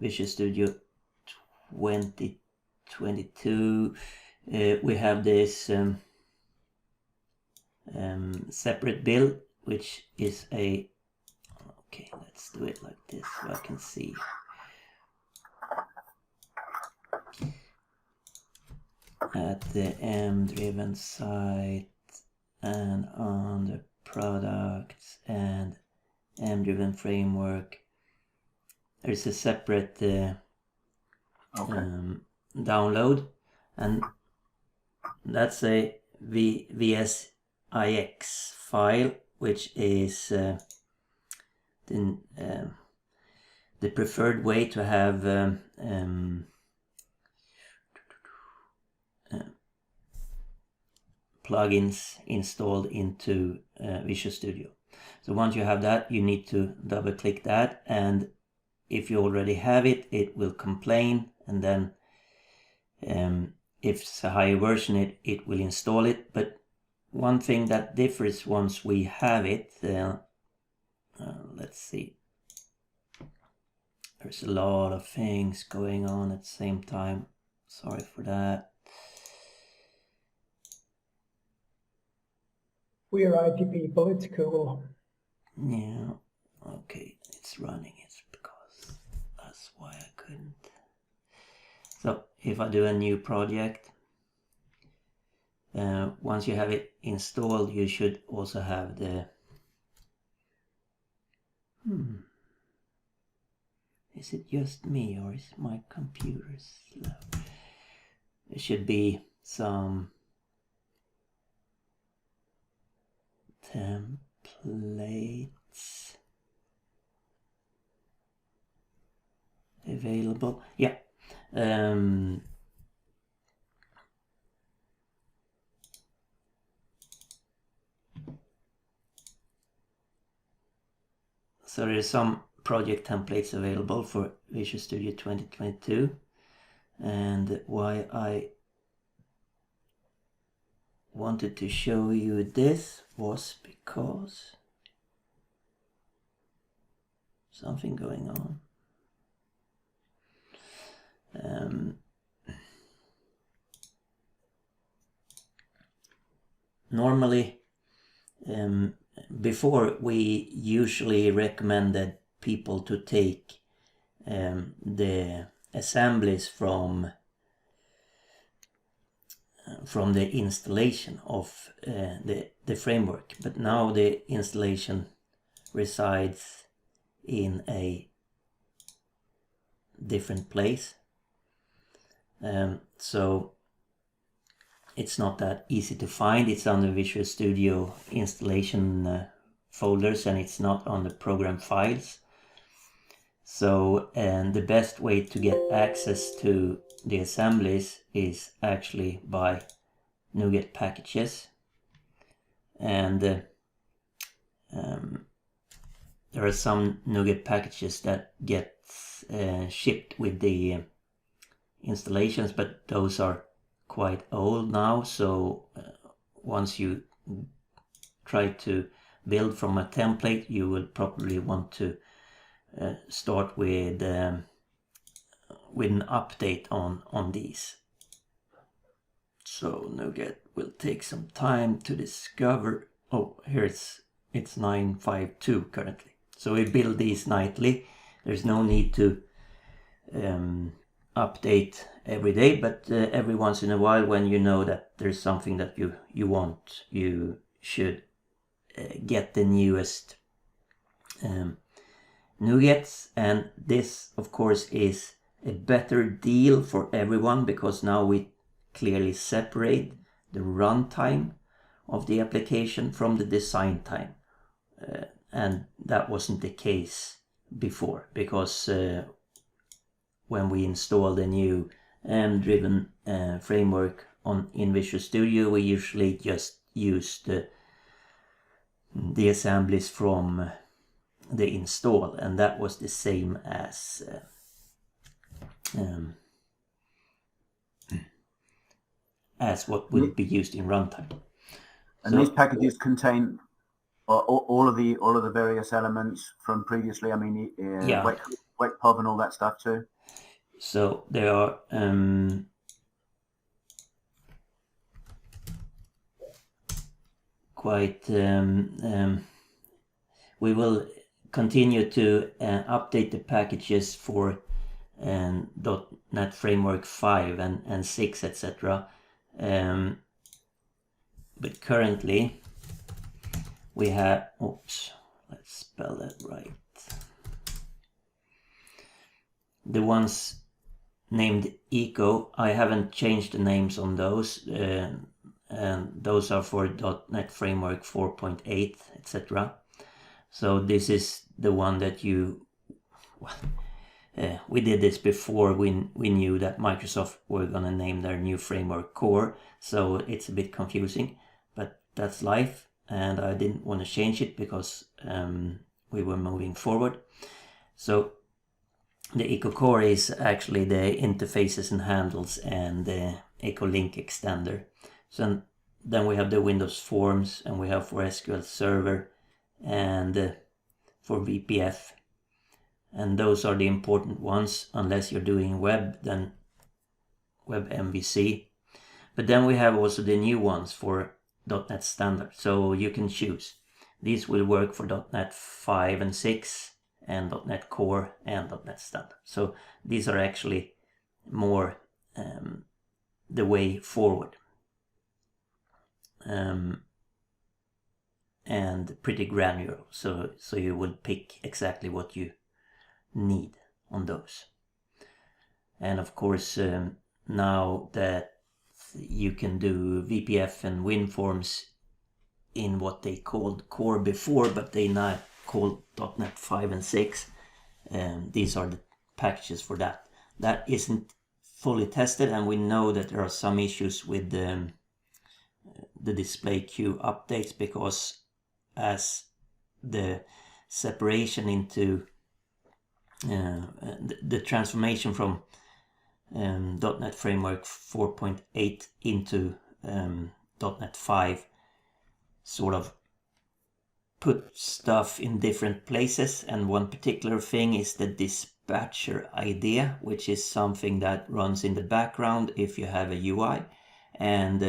Visual Studio 2022, we have this separate build, which is a, okay, let's do it like this so I can see. At the MDriven site and on the products and MDriven framework, there's a separate download, and that's a VSIX file, which is the preferred way to have plugins installed into Visual Studio. So once you have that, you need to double click that, and if you already have it, it will complain, and then if it's a higher version, it will install it. But one thing that differs once we have it, let's see, there's a lot of things going on at the same time, sorry for that. We are IT people, it's cool. Yeah, okay, it's running, it's because that's why I couldn't. So if I do a new project, once you have it installed, you should also have the is it just me or is my computer slow? There should be some templates available. Yeah. So there's some project templates available for Visual Studio 2022, and why I wanted to show you this was because something going on. Normally, before we usually recommended people to take the assemblies from the installation of the framework, but now the installation resides in a different place, so it's not that easy to find. It's on the Visual Studio installation folders, and it's not on the program files. So, and the best way to get access to the assemblies is actually by NuGet packages, and there are some NuGet packages that get shipped with the installations, but those are quite old now. So once you try to build from a template, you will probably want to start with an update on these. So NuGet will take some time to discover. Oh, here it's 9.5.2 currently. So we build these nightly. There's no need to update every day, but every once in a while, when you know that there's something that you want, you should get the newest NuGets. And this, of course, is a better deal for everyone, because now we clearly separate the runtime of the application from the design time, and that wasn't the case before, because when we install the new MDriven framework in Visual Studio, we usually just use the assemblies from the install, and that was the same as what would be used in runtime. And so, these packages contain all of the various elements from previously. I mean, yeah. WebPub and all that stuff too? So there are quite we will continue to update the packages for .NET Framework 5 and 6, etc. But currently we have, oops, let's spell that right. The ones named Eco, I haven't changed the names on those, and those are for .NET Framework 4.8, etc. So this is the one that you, we did this before we knew that Microsoft were gonna name their new framework Core, so it's a bit confusing, but that's life, and I didn't want to change it because we were moving forward. So the Eco Core is actually the interfaces and handles and the Eco Link extender. So then we have the Windows Forms, and we have for SQL Server and for VPF. And those are the important ones. Unless you're doing web, then Web MVC. But then we have also the new ones for .NET Standard. So you can choose. These will work for .NET 5 and 6 and .NET Core and .NET Standard. So these are actually more the way forward. And pretty granular. So you will pick exactly what you need on those. And of course, now that you can do VPF and WinForms in what they called Core before, but they now call .NET 5 and 6, these are the packages for that. That isn't fully tested, and we know that there are some issues with the display queue updates, because as the separation into the transformation from .NET Framework 4.8 into .NET 5 sort of put stuff in different places, and one particular thing is the dispatcher idea, which is something that runs in the background if you have a UI and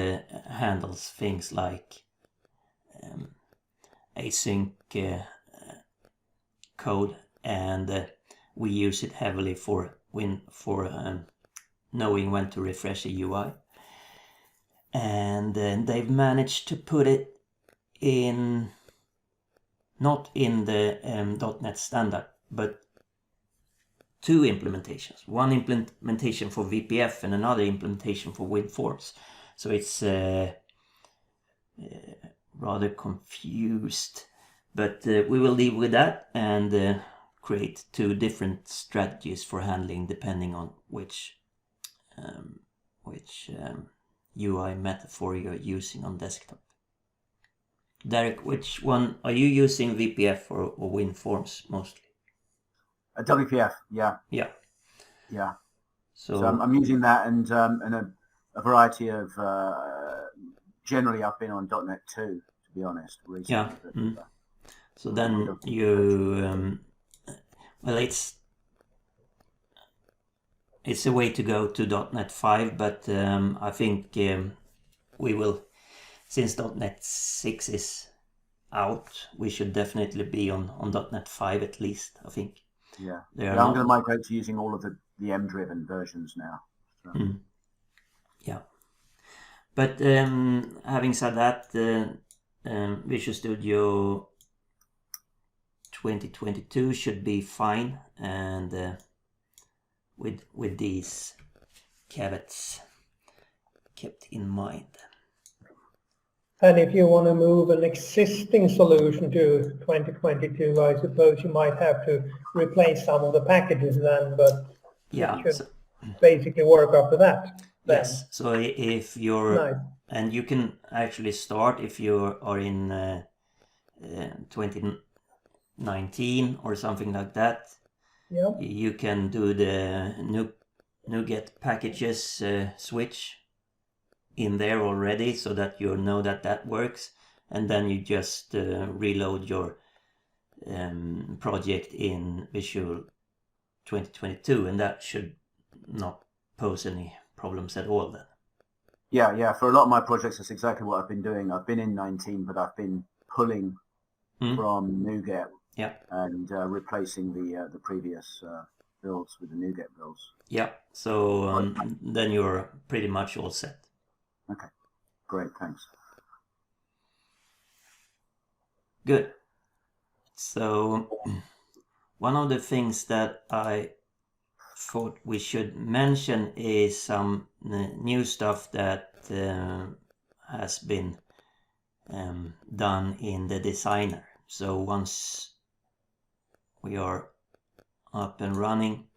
handles things like async code, and we use it heavily for knowing when to refresh a UI. And they've managed to put it in, not in the .NET Standard, but two implementations. One implementation for VPF and another implementation for WinForms. So it's rather confused, but we will deal with that and create two different strategies for handling depending on which UI metaphor you're using on desktop. Derek, which one are you using, VPF or WinForms mostly? WPF, yeah. Yeah. Yeah. So I'm using that and a variety of. Generally, I've been on .NET 2, to be honest, recently. yeah. But, So then you, well, it's a way to go to .NET 5, but I think we will, since .NET 6 is out, we should definitely be on .NET 5 at least, I think. Yeah, I'm going to migrate to using all of the MDriven versions now. So. Yeah. But having said that, Visual Studio 2022 should be fine, and with these caveats kept in mind. And if you want to move an existing solution to 2022, I suppose you might have to replace some of the packages then, but yeah, it should basically work after that. Then. Yes, so if you're, nice. And you can actually start if you are in 2019 or something like that. Yep. You can do the NuGet packages switch in there already, so that you know that works, and then you just reload your project in Visual 2022, and that should not pose any problems at all then. Yeah. For a lot of my projects, that's exactly what I've been doing. I've been in 19, but I've been pulling from NuGet and replacing the previous builds with the NuGet builds. Yeah, so then you're pretty much all set. Okay, great, thanks. Good. So one of the things that I thought we should mention is some new stuff that has been done in the designer. So once we are up and running,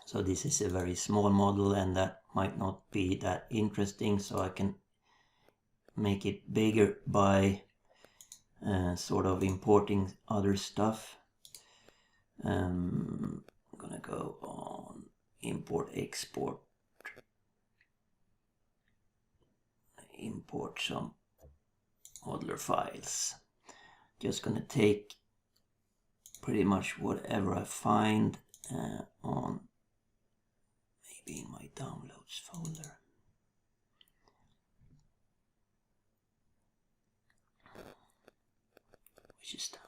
so this is a very small model and that might not be that interesting, so I can make it bigger by sort of importing other stuff. I'm gonna go on import export, import some modeler files. Just gonna take pretty much whatever I find on maybe in my downloads folder. Which is done.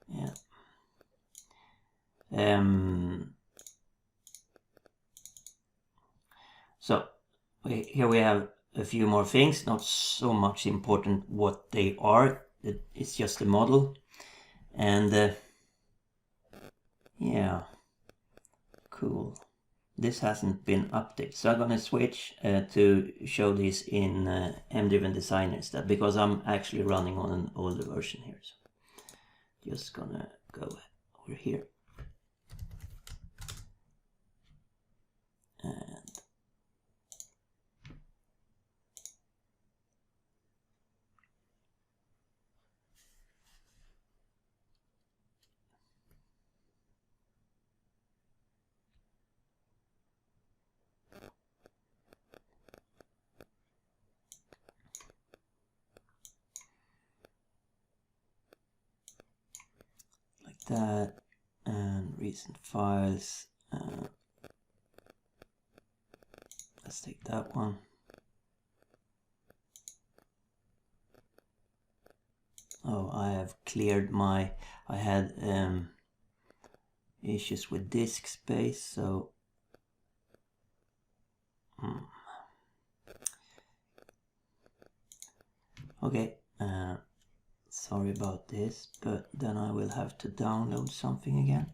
Yeah. So here we have a few more things, not so much important what they are, it's just a model. And yeah, cool. This hasn't been updated, so I'm gonna switch to show this in MDrivenDesigner instead, because I'm actually running on an older version here. So just gonna go over here and that, and recent files. Let's take that one. Oh, I have cleared my, I had issues with disk space, so okay, sorry about this, but then I will have to download something again,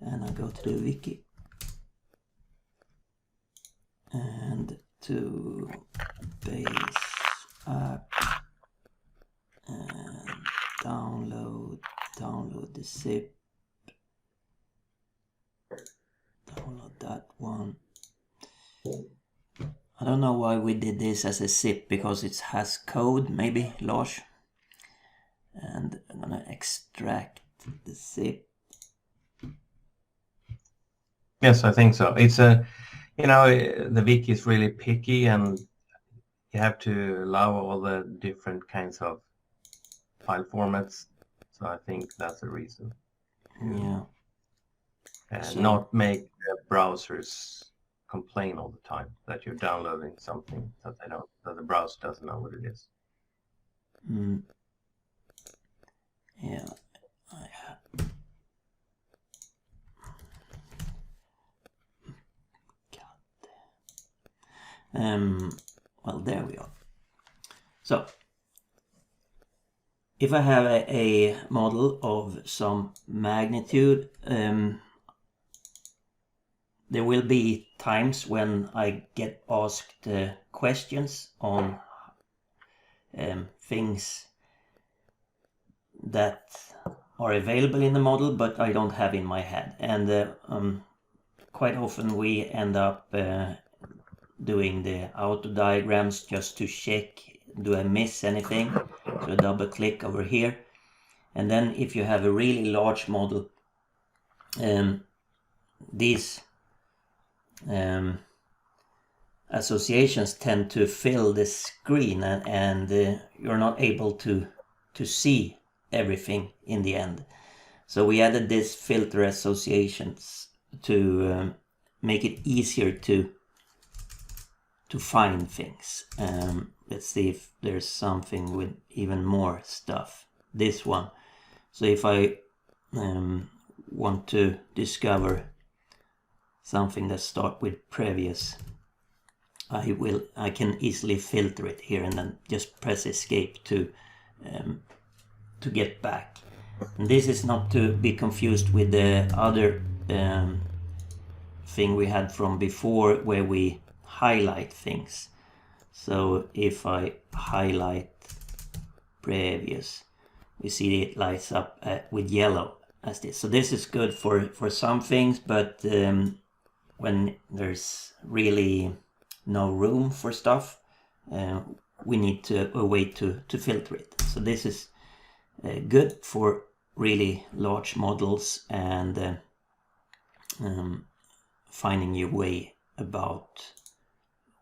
and I go to the wiki and to base app and download the zip, download that one. I don't know why we did this as a zip, because it has code, maybe, Lars. And I'm gonna extract the zip. Yes, I think so. It's a, you know, the wiki is really picky, and you have to allow all the different kinds of file formats. So I think that's the reason. Yeah. And So, not make the browsers complain all the time that you're downloading something that they don't, that the browser doesn't know what it is. Yeah, I have. Well, there we are. So if I have a model of some magnitude, there will be times when I get asked questions on things that are available in the model but I don't have in my head, and quite often we end up doing the auto diagrams just to check, do I miss anything? So double click over here, and then if you have a really large model, these associations tend to fill the screen, and you're not able to see everything in the end. So we added this filter associations to make it easier to find things. Let's see if there's something with even more stuff. This one. So if I want to discover something that starts with previous, I can easily filter it here and then just press escape to get back. And this is not to be confused with the other thing we had from before, where we highlight things. So if I highlight previous, we see it lights up with yellow as this. So this is good for some things, but when there's really no room for stuff, we need a way to filter it. So this is good for really large models and finding your way about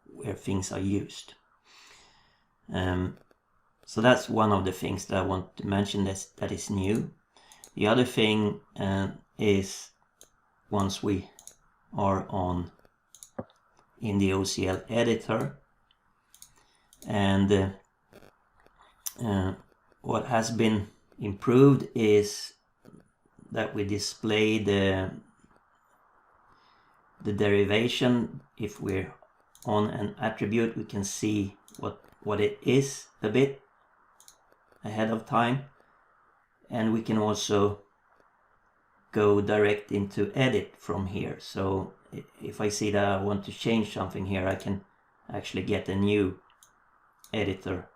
where things are used. So that's one of the things that I want to mention that is new. The other thing is, once we are in the OCL editor, and what has been improved is that we display the derivation. If we're on an attribute, we can see what it is a bit ahead of time, and we can also go direct into edit from here. So if I see that I want to change something here, I can actually get a new editor,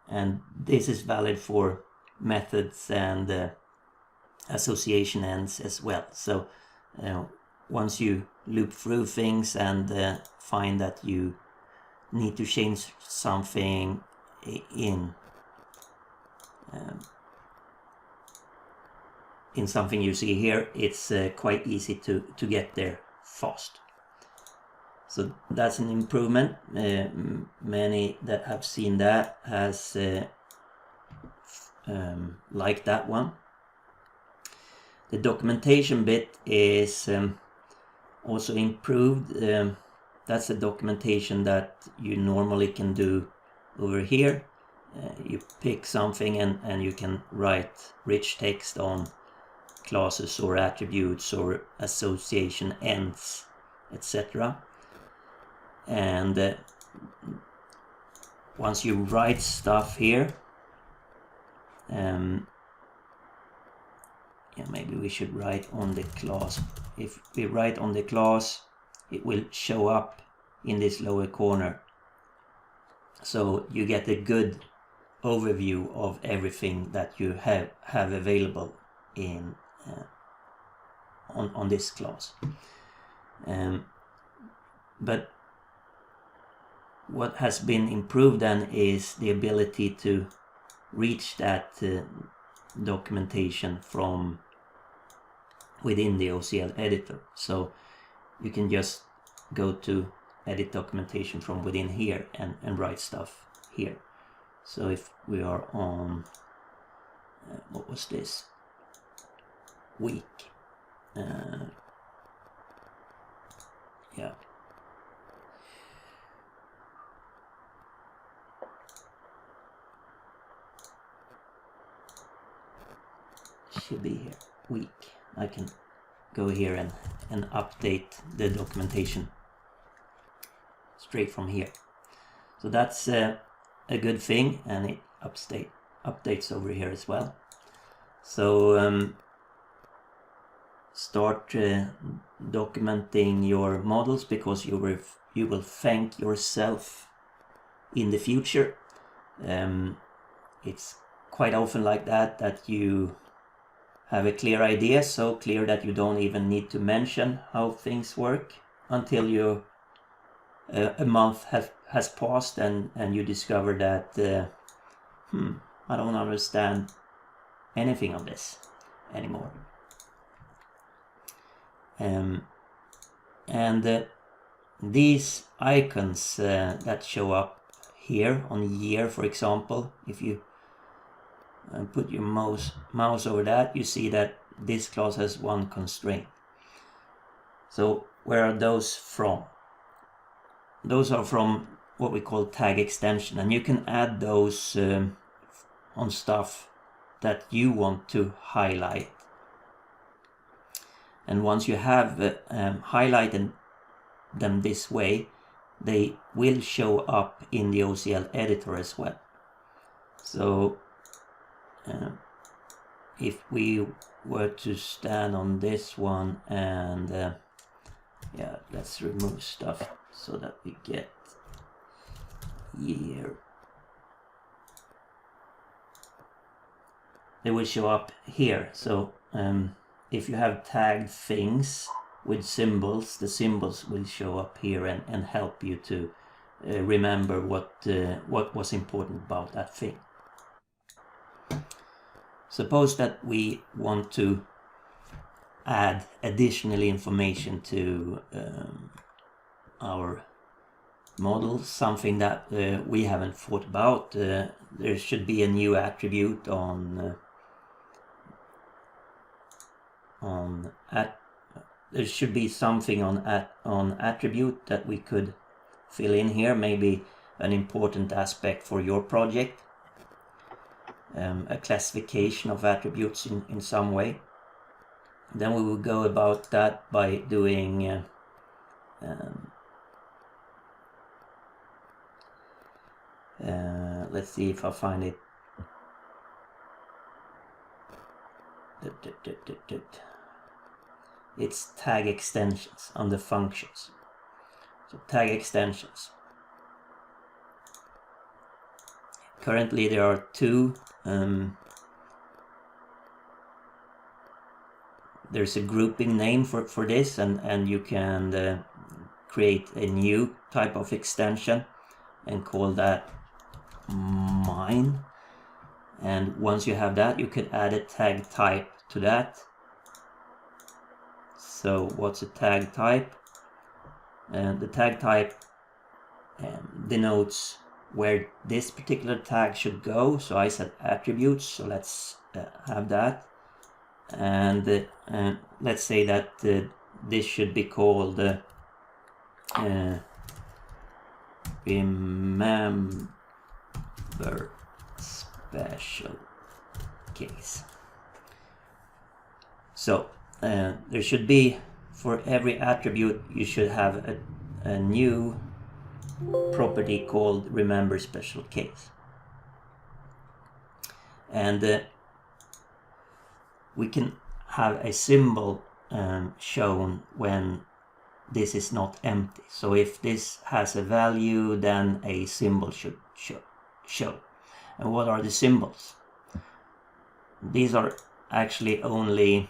and this is valid for methods and association ends as well. So once you loop through things and find that you need to change something in something you see here, it's quite easy to get there fast. So that's an improvement. Many that have seen that has liked that one. The documentation bit is also improved. That's a documentation that you normally can do over here. You pick something and you can write rich text on classes or attributes or association ends, etc. And once you write stuff here, maybe we should write on the class. If we write on the class, it will show up in this lower corner, so you get a good overview of everything that you have available in on this class. But what has been improved then is the ability to reach that documentation from within the OCL editor. So you can just go to edit documentation from within here and write stuff here. So if we are on what was this week, should be here, week. I can go here and update the documentation straight from here. So that's a good thing, and it updates over here as well. So start documenting your models, because you will thank yourself in the future. It's quite often like that you have a clear idea, so clear that you don't even need to mention how things work until a month has passed and you discover that I don't understand anything of this anymore. And these icons that show up here on year, for example, if you and put your mouse over that, you see that this class has one constraint. So where are those from? Those are from what we call tag extension, and you can add those on stuff that you want to highlight. And once you have highlighted them this way, they will show up in the OCL editor as well. So if we were to stand on this one and yeah, let's remove stuff so that we get here. They will show up here. So if you have tagged things with symbols, the symbols will show up here and help you to remember what was important about that thing. Suppose that we want to add additional information to our model, something that we haven't thought about. There should be a new attribute there should be something on attribute that we could fill in here, maybe an important aspect for your project, a classification of attributes in some way. Then we will go about that by doing let's see if I find it. It's tag extensions under functions. So tag extensions. Currently there are two. There's a grouping name for this, and you can create a new type of extension and call that mine. And once you have that, you could add a tag type to that. So what's a tag type? And the tag type denotes where this particular tag should go. So I said attributes, so let's have that. And let's say that this should be called remember special case. So there should be, for every attribute, you should have a new property called remember special case. And we can have a symbol shown when this is not empty. So if this has a value, then a symbol should show. And what are the symbols? These are actually only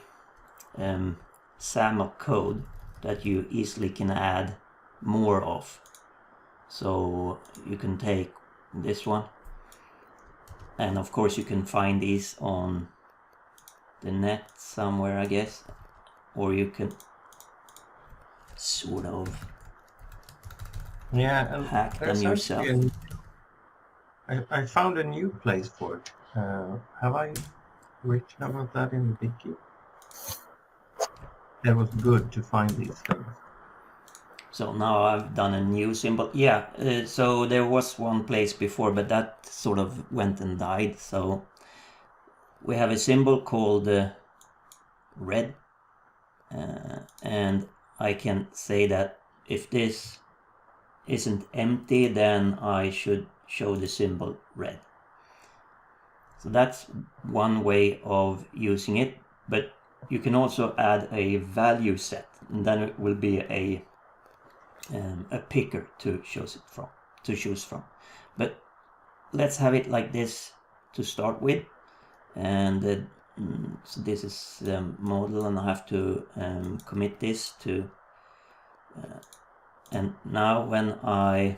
SAML code that you easily can add more of. So you can take this one, and of course you can find these on the net somewhere, I guess, or you can sort of hack them yourself. I found a new place for it. Have I written about that in the wiki? That was good to find these things. So now I've done a new symbol. Yeah, so there was one place before, but that sort of went and died. So we have a symbol called red, and I can say that if this isn't empty, then I should show the symbol red. So that's one way of using it, but you can also add a value set, and then it will be a picker to choose from. But let's have it like this to start with. And so this is the model, and I have to commit this to and now when I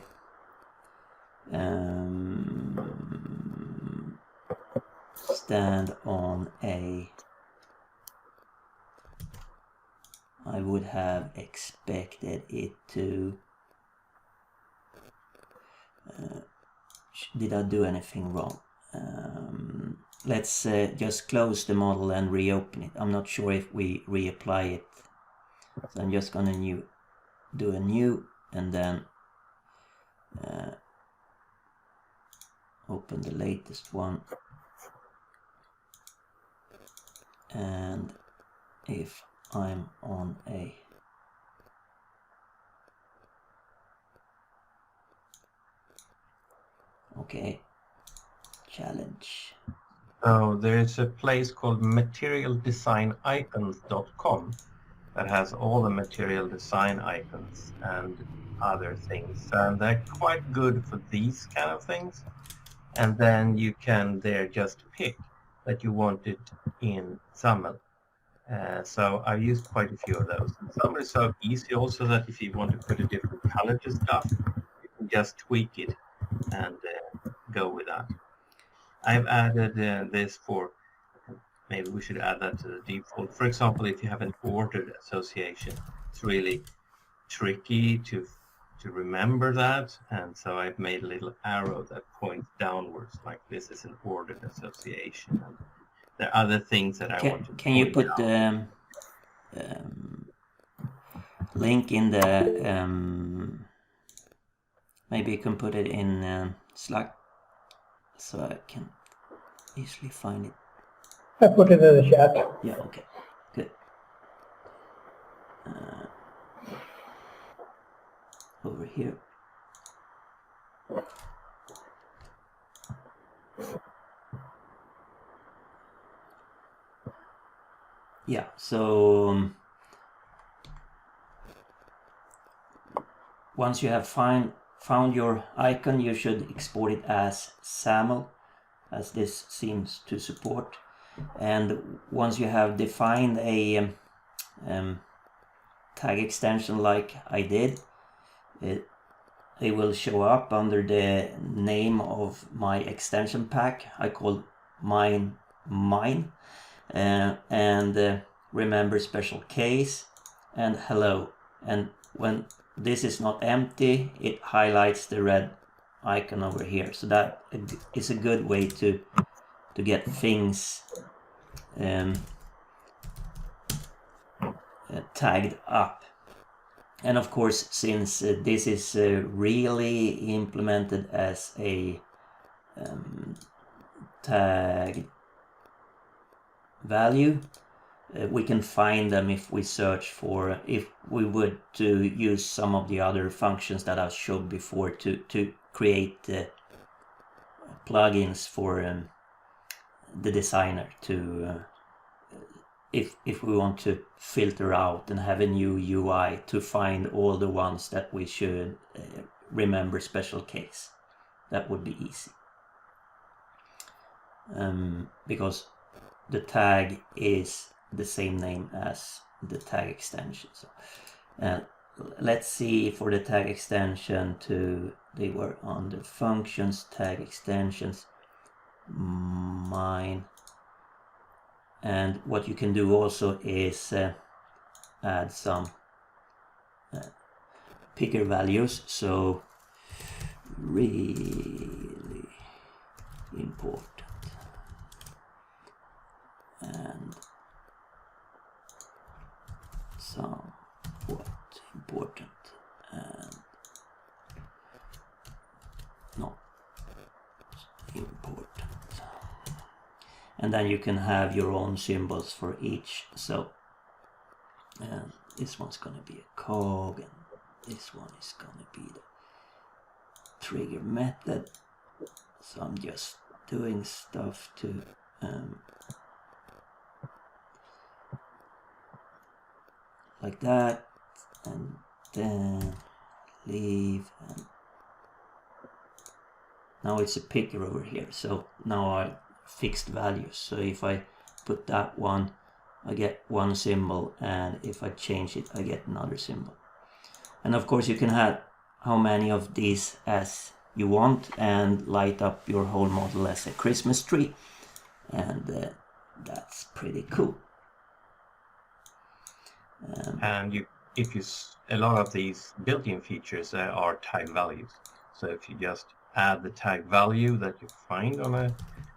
stand on I would have expected it to did I do anything wrong? let's just close the model and reopen it. I'm not sure if we reapply it. So I'm just gonna do a new and then open the latest one. And if I'm on a challenge. So there's a place called materialdesignicons.com that has all the material design icons and other things. And they're quite good for these kind of things. And then you can there just pick that you want it in SAML. So I've used quite a few of those. And SAML is so easy also that if you want to put a different color to stuff, you can just tweak it and go with that. I've added this for, maybe we should add that to the default. For example, if you have an ordered association, it's really tricky to remember that. And so I've made a little arrow that points downwards, like this is an ordered association. And there are other things that I want to Can you put the link in the, maybe you can put it in Slack so I can easily find it. I put it in the chat. Yeah, okay, good. Over here. Yeah, so once you have found your icon, you should export it as SAML, as this seems to support. And once you have defined a tag extension like I did, it will show up under the name of my extension pack. I call mine, and remember special case and hello. And when this is not empty, it highlights the red icon over here. So that is a good way to get things tagged up. And of course, since this is really implemented as a tag value, we can find them if we search for, if we would to use some of the other functions that I've showed before to create plugins for the designer to if we want to filter out and have a new UI to find all the ones that we should remember special case. That would be easy. Because the tag is the same name as the tag extension. So let's see for the tag extension they were on the functions, tag extensions, mine. And what you can do also is add some picker values. So really important and somewhat important and not important. And then you can have your own symbols for each. So this one's going to be a cog, and this one is going to be the trigger method. So I'm just doing stuff to like that, and then leave, and now it's a picker over here. So now I fixed values. So if I put that one, I get one symbol, and if I change it, I get another symbol. And of course you can have how many of these as you want and light up your whole model as a Christmas tree, and that's pretty cool. And a lot of these built-in features are tag values. So if you just add the tag value that you find on a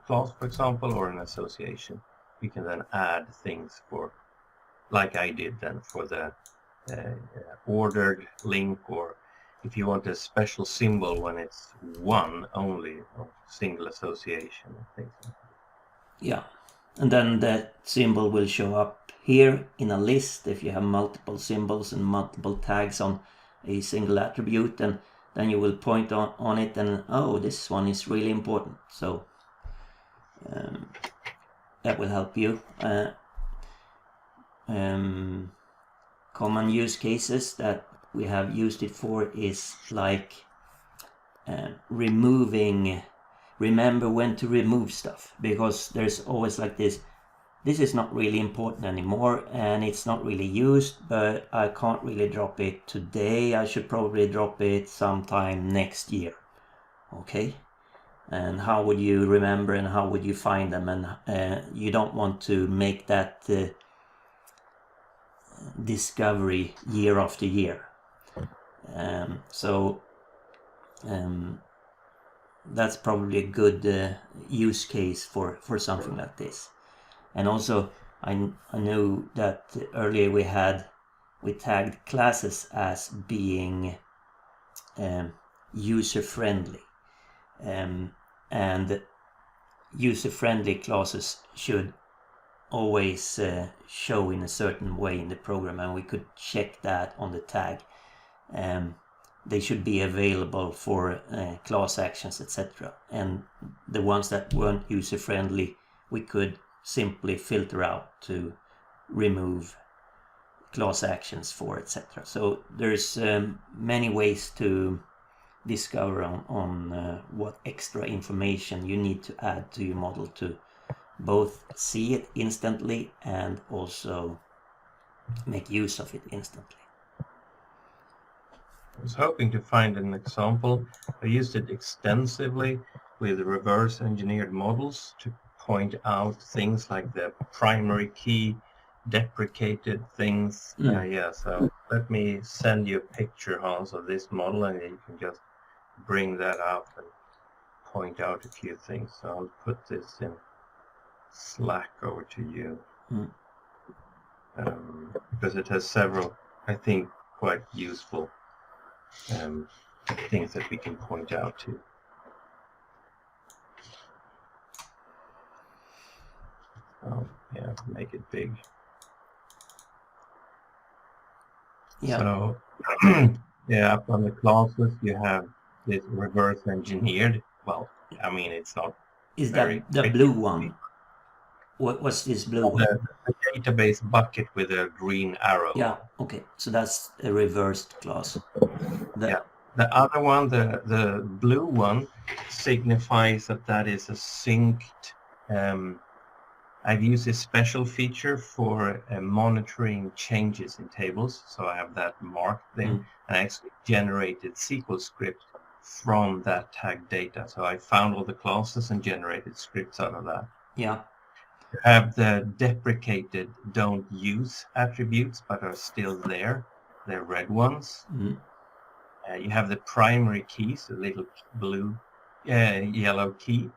clause, for example, or an association. You can then add things for, like I did then for the ordered link, or if you want a special symbol when it's one only, or single association, and things like that. Yeah, and then that symbol will show up here in a list if you have multiple symbols and multiple tags on a single attribute, and then you will point on it and, oh, this one is really important. So that will help you. Common use cases that we have used it for is like remember when to remove stuff, because there's always like this is not really important anymore and it's not really used, but I can't really drop it today. I should probably drop it sometime next year. Okay, and how would you remember and how would you find them? And you don't want to make that discovery year after year. That's probably a good use case for something like this. And also I know that earlier we tagged classes as being user-friendly, and user-friendly classes should always show in a certain way in the program, and we could check that on the tag. They should be available for class actions, etc. And the ones that weren't user-friendly, we could simply filter out to remove class actions for, etc. So there's many ways to discover on what extra information you need to add to your model to both see it instantly and also make use of it instantly. I was hoping to find an example. I used it extensively with reverse engineered models to point out things like the primary key, deprecated things. So let me send you a picture, Hans, of this model, and you can just bring that up and point out a few things. So I'll put this in Slack over to you, because it has several, I think, quite useful things that we can point out to. Yeah, make it big. Yeah. So yeah, up on the classes you have this reverse engineered. Well, I mean, it's not. Is that the blue one? What's this blue one? The database bucket with a green arrow. Yeah, okay. So that's a reversed class. Yeah. The other one, the blue one, signifies that is a synced. I've used a special feature for monitoring changes in tables. So I have that marked there, and I actually generated SQL script from that tag data. So I found all the classes and generated scripts out of that. Yeah. You have the deprecated don't use attributes, but are still there. They're red ones. You have the primary keys, the little yellow key.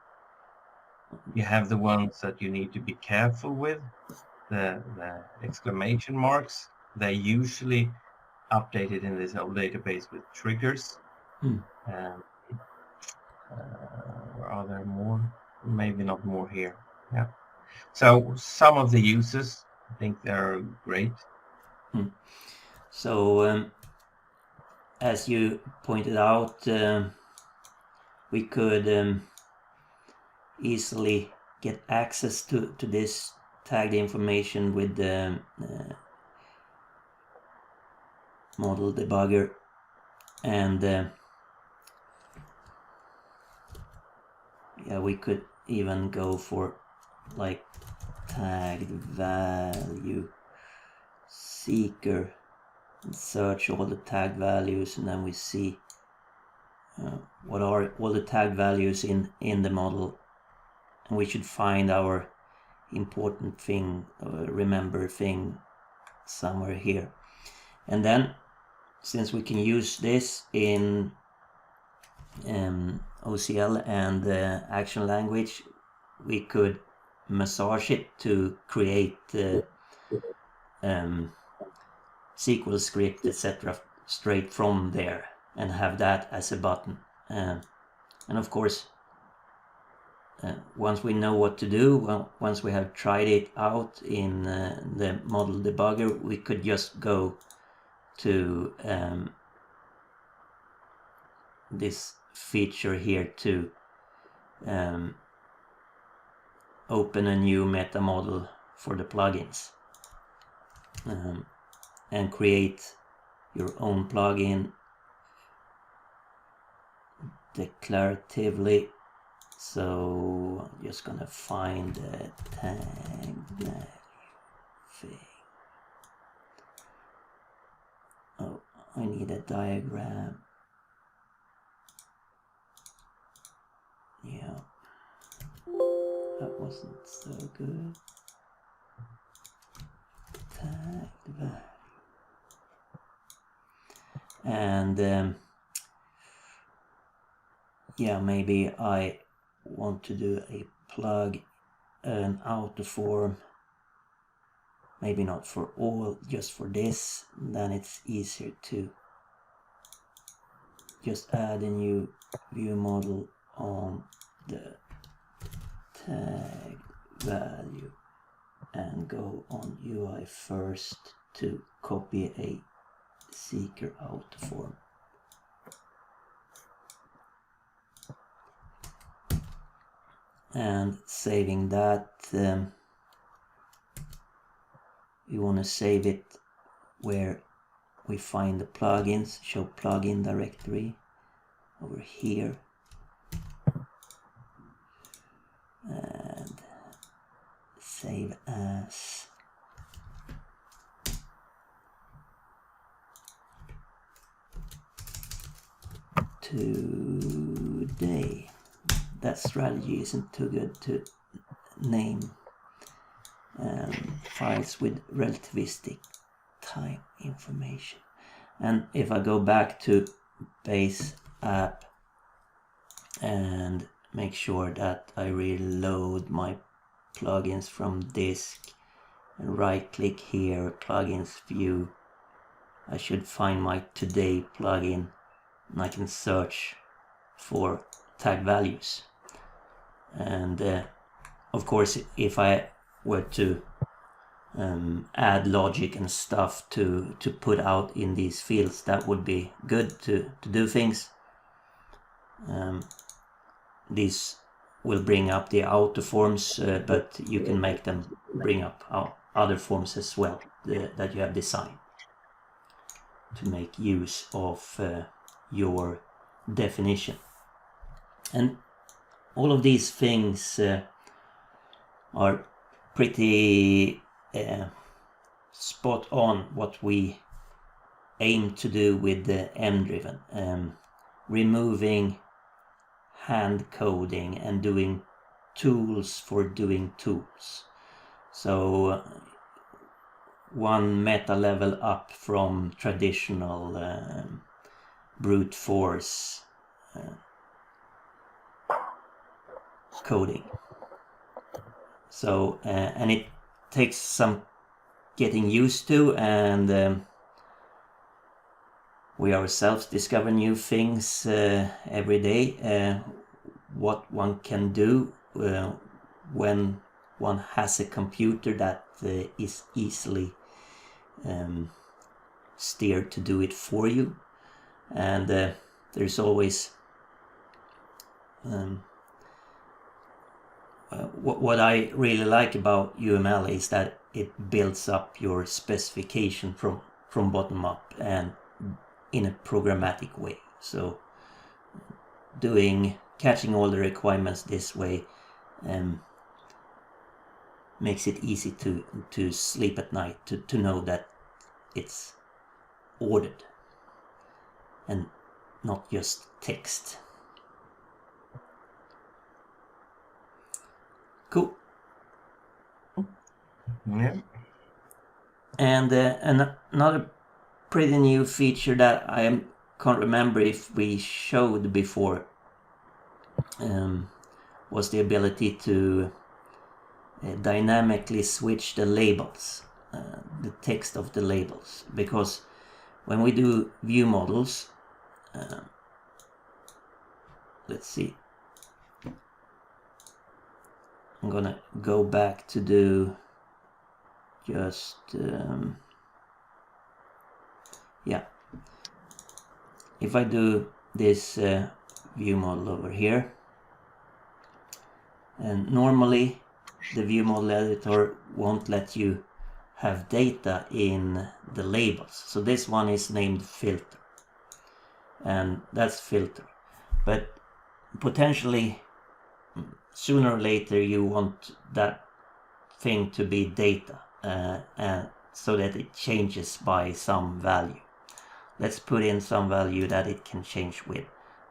You have the ones that you need to be careful with, the exclamation marks. They're usually updated in this old database with triggers. Are there more? Maybe not more here. Yeah. So some of the uses, I think they're great. So as you pointed out, we could easily get access to this tagged information with the model debugger, and yeah, we could even go for like tagged value seeker and search all the tag values, and then we see what are all the tag values in the model, and we should find our important thing, remember thing, somewhere here. And then since we can use this in OCL and action language, we could massage it to create SQL script, etc. straight from there and have that as a button. And of course, once we know what to do, well, once we have tried it out in the model debugger, we could just go to this feature here to open a new meta model for the plugins and create your own plugin declaratively. So I'm just gonna find the tag value thing. Oh, I need a diagram. Yeah, that wasn't so good. Tag value. And yeah, maybe I want to do a plug, an auto form, maybe not for all, just for this. Then it's easier to just add a new view model on the tag value and go on UI first to copy a seeker auto form. And saving that, we want to save it where we find the plugins, show plugin directory over here, and save as. Today. That strategy isn't too good to name files with relativistic time information. And if I go back to base app and make sure that I reload my plugins from disk and right click here, plugins view, I should find my today plugin and I can search for tag values. And of course, if I were to add logic and stuff to put out in these fields, that would be good to do things. These will bring up the auto forms, but you can make them bring up other forms as well that you have designed to make use of your definition. And all of these things are pretty spot on what we aim to do with the MDriven, removing hand coding and doing tools for doing tools. So one meta level up from traditional brute force coding. So and it takes some getting used to, and we ourselves discover new things every day. What one can do when one has a computer that is easily steered to do it for you. And there's always what I really like about UML is that it builds up your specification from bottom up and in a programmatic way. So catching all the requirements this way makes it easy to sleep at night, to know that it's ordered and not just text. Cool. Yeah. And another pretty new feature that I can't remember if we showed before was the ability to dynamically switch the labels, the text of the labels, because when we do view models, let's see, I'm gonna go back to do just yeah, if I do this view model over here, and normally the view model editor won't let you have data in the labels. So this one is named filter, and that's filter. But potentially sooner or later you want that thing to be data, so that it changes by some value. Let's put in some value that it can change with.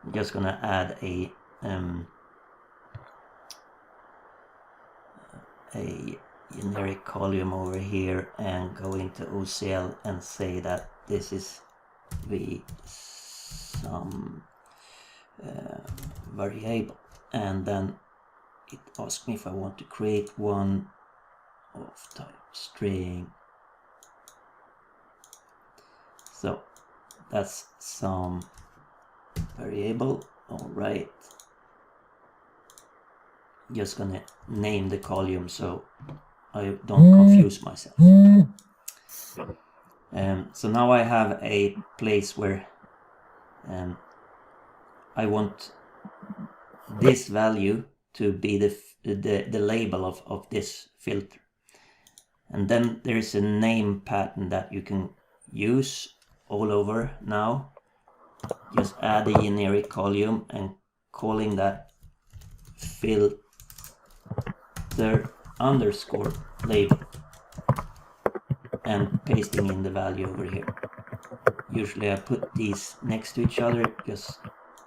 I'm just gonna add a generic column over here and go into OCL and say that this is the some variable, and then it asks me if I want to create one of type string. So that's some variable. All right, just gonna name the column so I don't confuse myself. So now I have a place where I want this value to be the label of this filter, and then there is a name pattern that you can use all over. Now just add a generic column and calling that filter underscore label and pasting in the value over here. Usually I put these next to each other just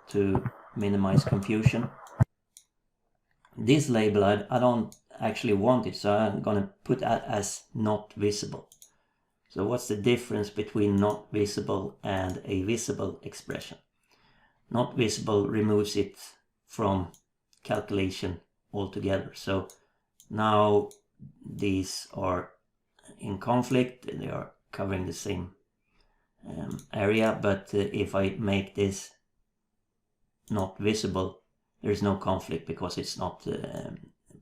to minimize confusion. This label I don't actually want it, so I'm gonna put that as not visible. So what's the difference between not visible and a visible expression? Not visible removes it from calculation altogether. So now these are in conflict, they are covering the same area, but if I make this not visible, there is no conflict because it's not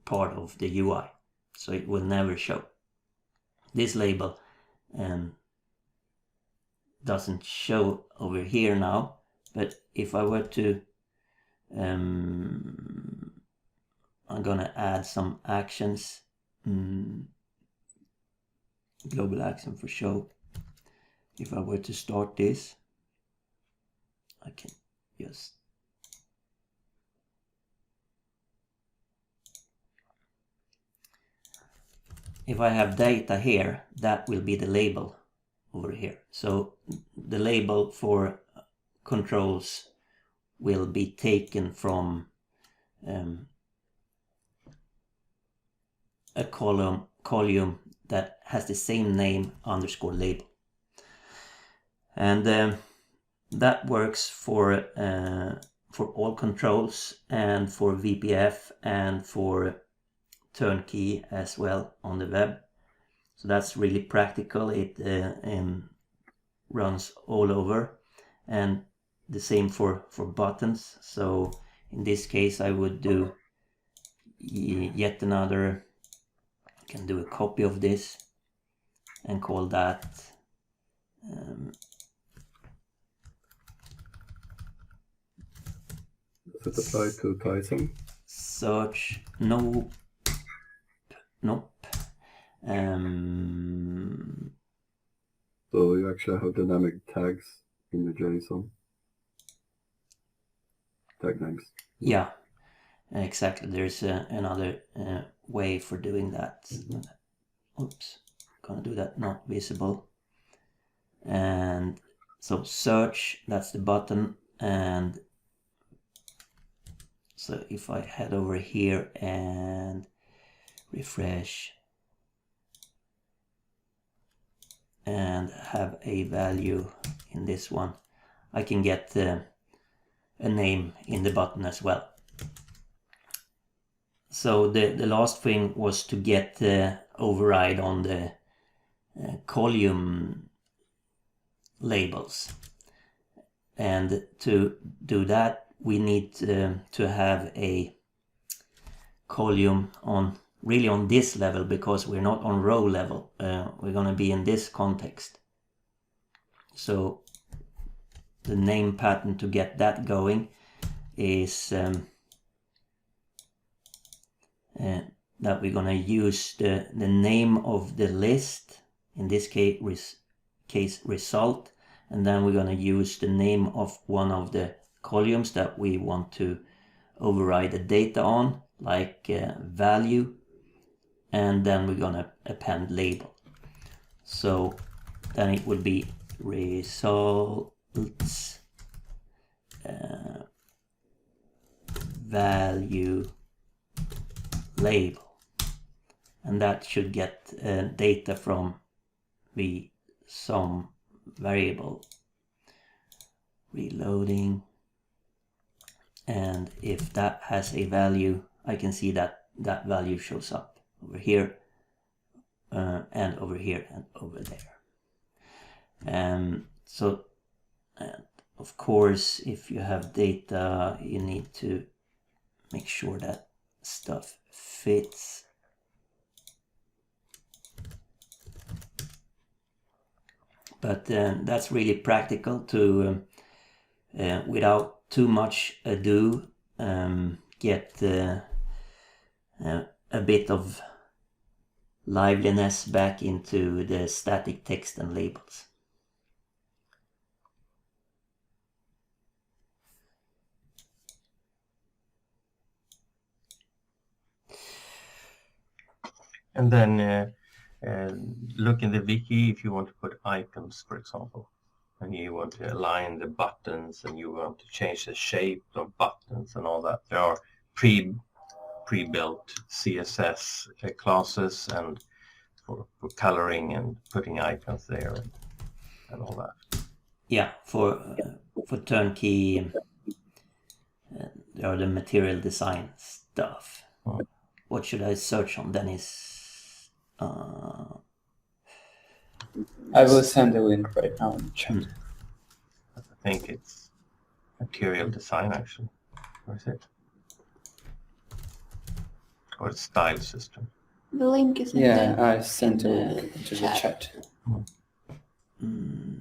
part of the UI, so it will never show. This label doesn't show over here now, but if I were to I'm gonna add some actions, global action for show. If I were to start this, I can just if I have data here, that will be the label over here. So the label for controls will be taken from a column that has the same name underscore label, and that works for all controls and for VPF and for turnkey as well on the web. So that's really practical. It runs all over, and the same for buttons. So in this case I would do yet another, I can do a copy of this and call that does it apply to Tyson? Search, nope. So you actually have dynamic tags in the JSON. Tag names. Yeah, exactly. There's another way for doing that. Oops, gonna do that not visible. And so search, that's the button, and so if I head over here and refresh and have a value in this one, I can get a name in the button as well. So the last thing was to get the override on the column labels. And to do that, we need to have a column on really on this level, because we're not on row level. We're going to be in this context. So the name pattern to get that going is that we're going to use the name of the list, in this case result, and then we're going to use the name of one of the columns that we want to override the data on, like value, and then we're going to append label. So then it will be results value label, and that should get data from the some variable. Reloading, and if that has a value, I can see that that value shows up over here and over here and over there. So of course, if you have data, you need to make sure that stuff fits. But that's really practical to without too much ado get a bit of liveliness back into the static text and labels. And then look in the wiki if you want to put icons, for example, and you want to align the buttons and you want to change the shape of buttons and all that. There are pre-built CSS classes and for coloring and putting icons there and all that. Yeah, for turnkey, there are the material design stuff. Oh. What should I search on, Dennis? I will send the link right now in the chat. I think it's material design, actually. Or is it? Or it's style system. The link is in Yeah, the, I sent the link to the chat.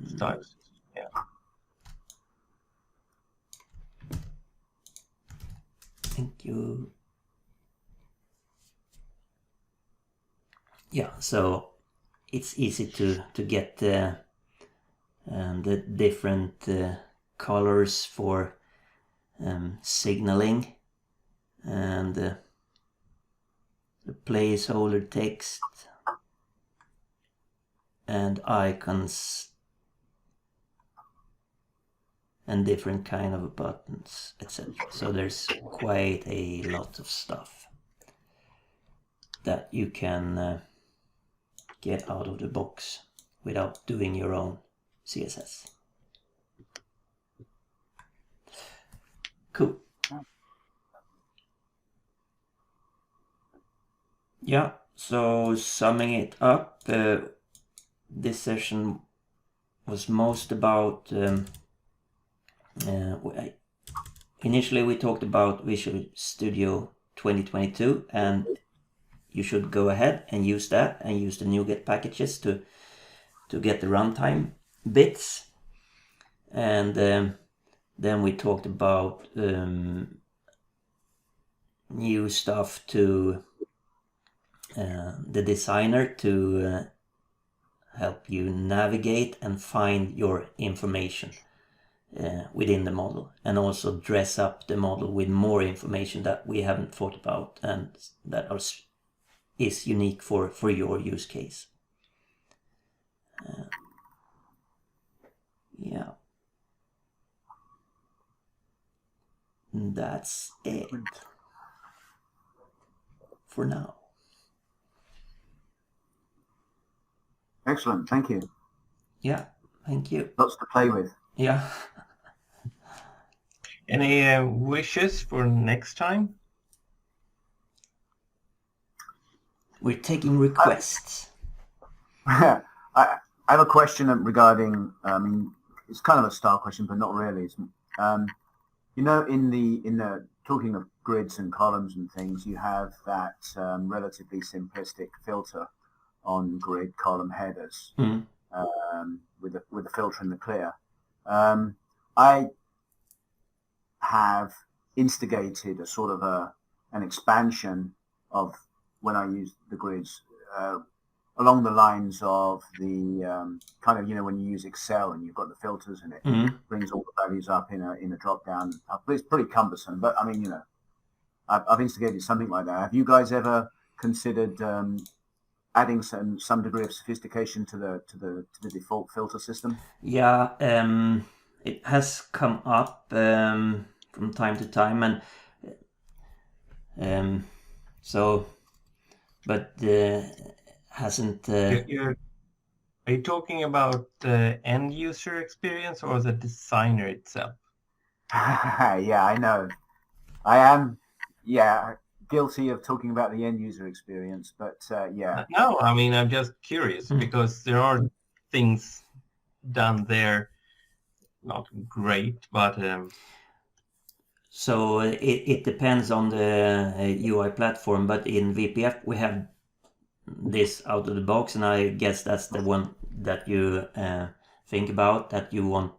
Style system, yeah. Thank you. Yeah, so it's easy to get the different colors for signaling, and the placeholder text and icons and different kind of buttons, etc. So there's quite a lot of stuff that you can get out of the box without doing your own CSS. Cool. Yeah, so summing it up, this session was most about initially we talked about Visual Studio 2022, and you should go ahead and use that and use the NuGet packages to get the runtime bits. And then we talked about new stuff to the designer to help you navigate and find your information within the model, and also dress up the model with more information that we haven't thought about and that is unique for your use case. Yeah, that's it for now. Excellent, thank you. Yeah, thank you. Lots to play with. Yeah. Any wishes for next time? We're taking requests. I have a question regarding. It's kind of a style question, but not really. In the talking of grids and columns and things, you have that relatively simplistic filter on grid column headers with the filter in the clear. I have instigated a sort of an expansion of when I use the grids along the lines of the kind of, when you use Excel and you've got the filters and it brings all the values up in a drop down. It's pretty cumbersome, but I've instigated something like that. Have you guys ever considered adding some degree of sophistication to the default filter system? Yeah, it has come up from time to time, and but hasn't. Are you talking about the end user experience or the designer itself? Yeah, I know. I am. Yeah, guilty of talking about the end user experience, but yeah. No, I mean, I'm just curious because there are things done there, not great, but so it depends on the UI platform, but in VPF we have this out of the box, and I guess that's the one that you think about, that you want,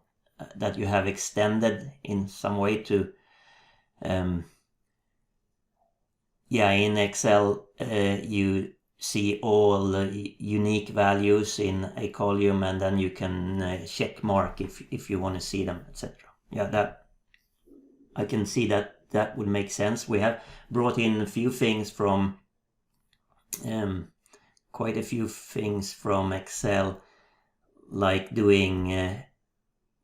that you have extended in some way to in Excel you see all the unique values in a column, and then you can check mark if you want to see them, etc. Yeah, that I can see that would make sense. We have brought in a few things from quite a few things from Excel, like doing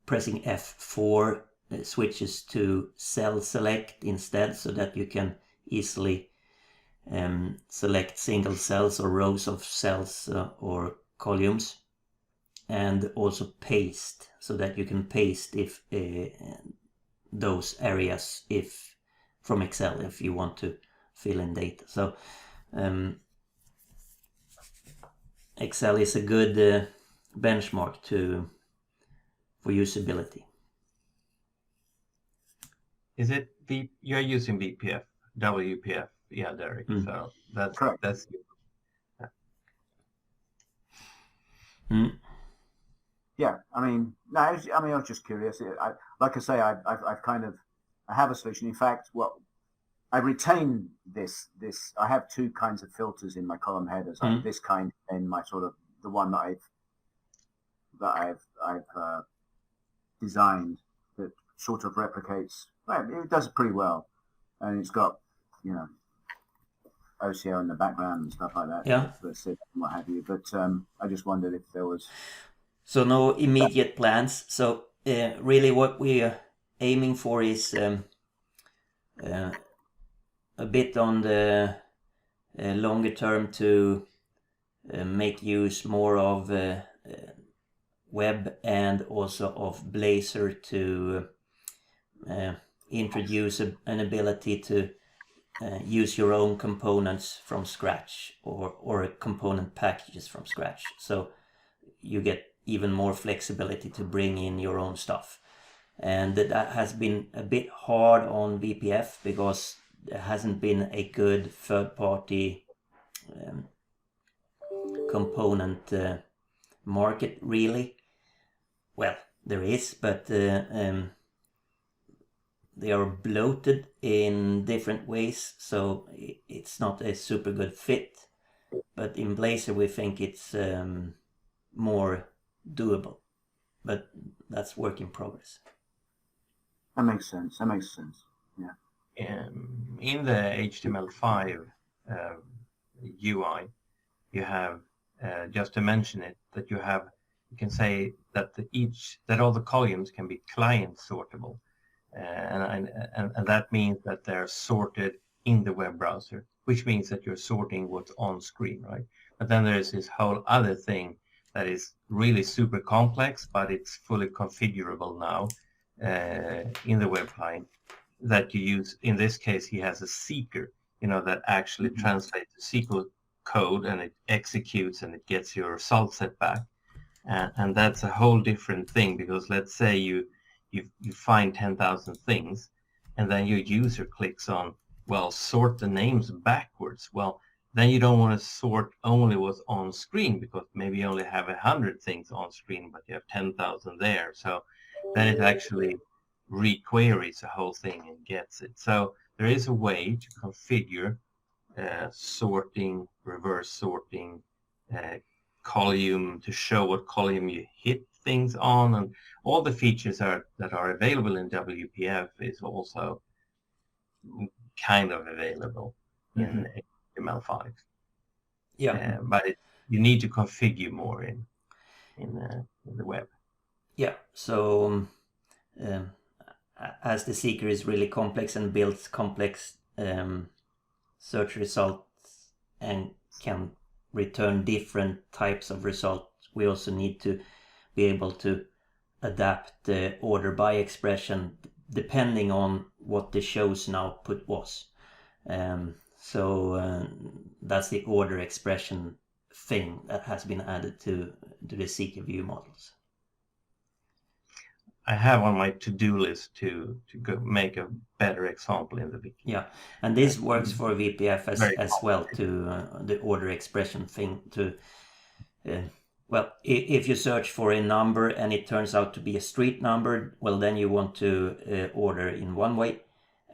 pressing F4 switches to cell select instead, so that you can easily select single cells or rows of cells or columns, and also paste, so that you can paste if those areas from Excel if you want to fill in data. So Excel is a good benchmark for usability. Is it you're using VPF, WPF? Yeah, Derek. So that's correct. That's Yeah, I was just curious. Like I say, I have a solution. In fact, I retain this. I have two kinds of filters in my column headers. I have this kind and my sort of the one that I've designed that sort of replicates. It does it pretty well, and it's got OCR in the background and stuff like that. Yeah, what have you. But I just wondered if there was. So no immediate plans. So really, what we are aiming for is a bit on the longer term to make use more of web and also of Blazor to introduce an ability to use your own components from scratch or component packages from scratch. So you get even more flexibility to bring in your own stuff. And that has been a bit hard on VPF because there hasn't been a good third-party component market, really. Well, there is, but they are bloated in different ways, so it's not a super good fit. But in Blazor, we think it's more doable, but that's work in progress. That makes sense. Yeah. In the HTML5 UI, you have just to mention it, that you can say that that all the columns can be client sortable, and that means that they're sorted in the web browser, which means that you're sorting what's on screen, right? But then there's this whole other thing that is really super complex, but it's fully configurable now in the web client that you use. In this case, he has a seeker, that actually translates the SQL code and it executes and it gets your result set back. And that's a whole different thing, because let's say you find 10,000 things and then your user clicks on, well, sort the names backwards. Well, then you don't want to sort only what's on screen, because maybe you only have 100 things on screen, but you have 10,000 there. So then it actually requeries the whole thing and gets it. So there is a way to configure sorting, reverse sorting, column to show what column you hit things on, and all the features that are available in WPF is also kind of available in HTML5. Yeah, but you need to configure more in the web. Yeah, so as the seeker is really complex and builds complex search results and can return different types of results, we also need to be able to adapt the order by expression depending on what the show's output was. So that's the order expression thing that has been added to the seeker view models. I have on my to-do list to go make a better example in the wiki. Yeah, and this works for VPF as well, to the order expression thing. To well, if you search for a number and it turns out to be a street number, well, then you want to order in one way.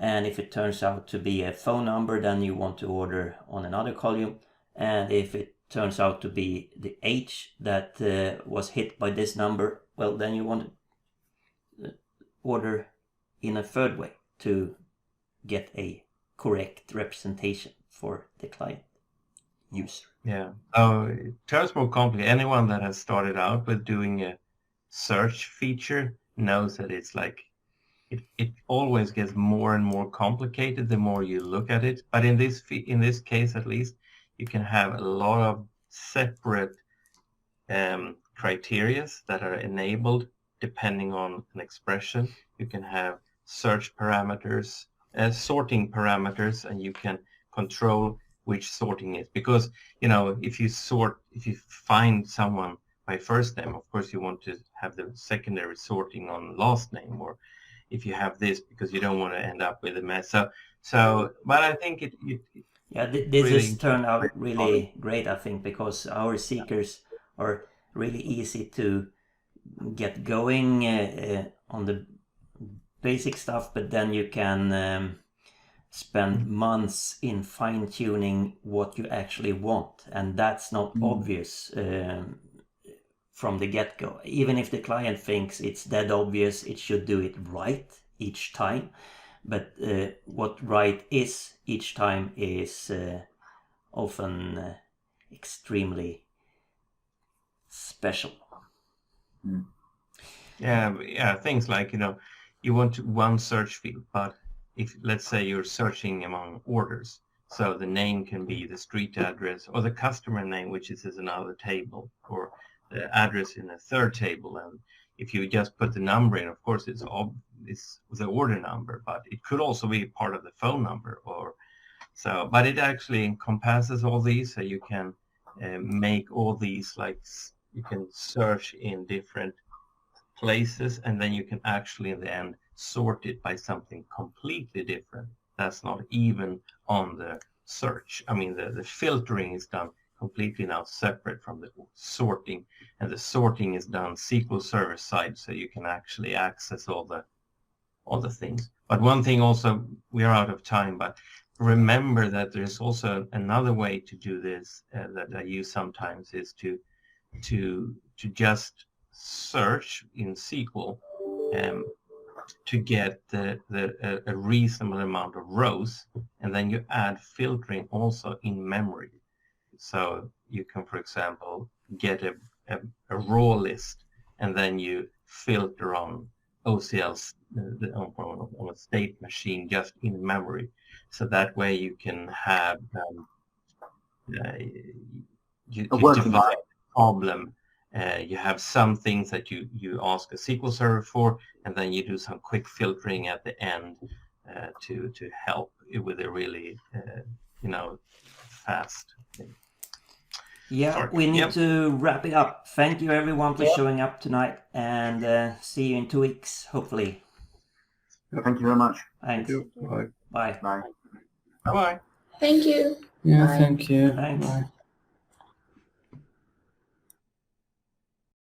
And if it turns out to be a phone number, then you want to order on another column. And if it turns out to be the H that was hit by this number, well, then you want to order in a third way to get a correct representation for the client user. Yeah. Oh, it turns more complicated. Anyone that has started out with doing a search feature knows that it's like it always gets more and more complicated the more you look at it. But in this case, at least, you can have a lot of separate criteria that are enabled depending on an expression. You can have search parameters, sorting parameters, and you can control which sorting is. Because, if you find someone by first name, of course you want to have the secondary sorting on last name, or if you have this, because you don't want to end up with a mess. So, but I think it this really has turned out really great, I think, because our seekers are really easy to get going on the basic stuff, but then you can spend months in fine-tuning what you actually want, and that's not obvious from the get-go. Even if the client thinks it's dead obvious, it should do it right each time, but what right is each time is often extremely special. Yeah, things like, you want one search field, but if, let's say, you're searching among orders, so the name can be the street address or the customer name, which is another table, or the address in a third table. And if you just put the number in, of course, it's the order number, but it could also be part of the phone number, but it actually encompasses all these, so you can make all these, like, you can search in different places, and then you can actually in the end sort it by something completely different. That's not even on the search. I mean, the filtering is done completely now separate from the sorting, and the sorting is done SQL Server side, so you can actually access all the things. But one thing also, we are out of time, but remember that there's also another way to do this that I use sometimes, is to just search in SQL to get a reasonable amount of rows, and then you add filtering also in memory. So you can, for example, get a raw list, and then you filter on OCLs on a state machine just in memory. So that way you can have you divide the problem. You have some things that you ask a SQL Server for, and then you do some quick filtering at the end to help with a really fast thing. Yeah, we need to wrap it up. Thank you everyone for showing up tonight, and see you in 2 weeks, hopefully. Thank you very much. Thanks. Thank you. Bye. Bye. Bye. Bye-bye. Thank you. Yeah, Bye. thank you. Thanks. Bye.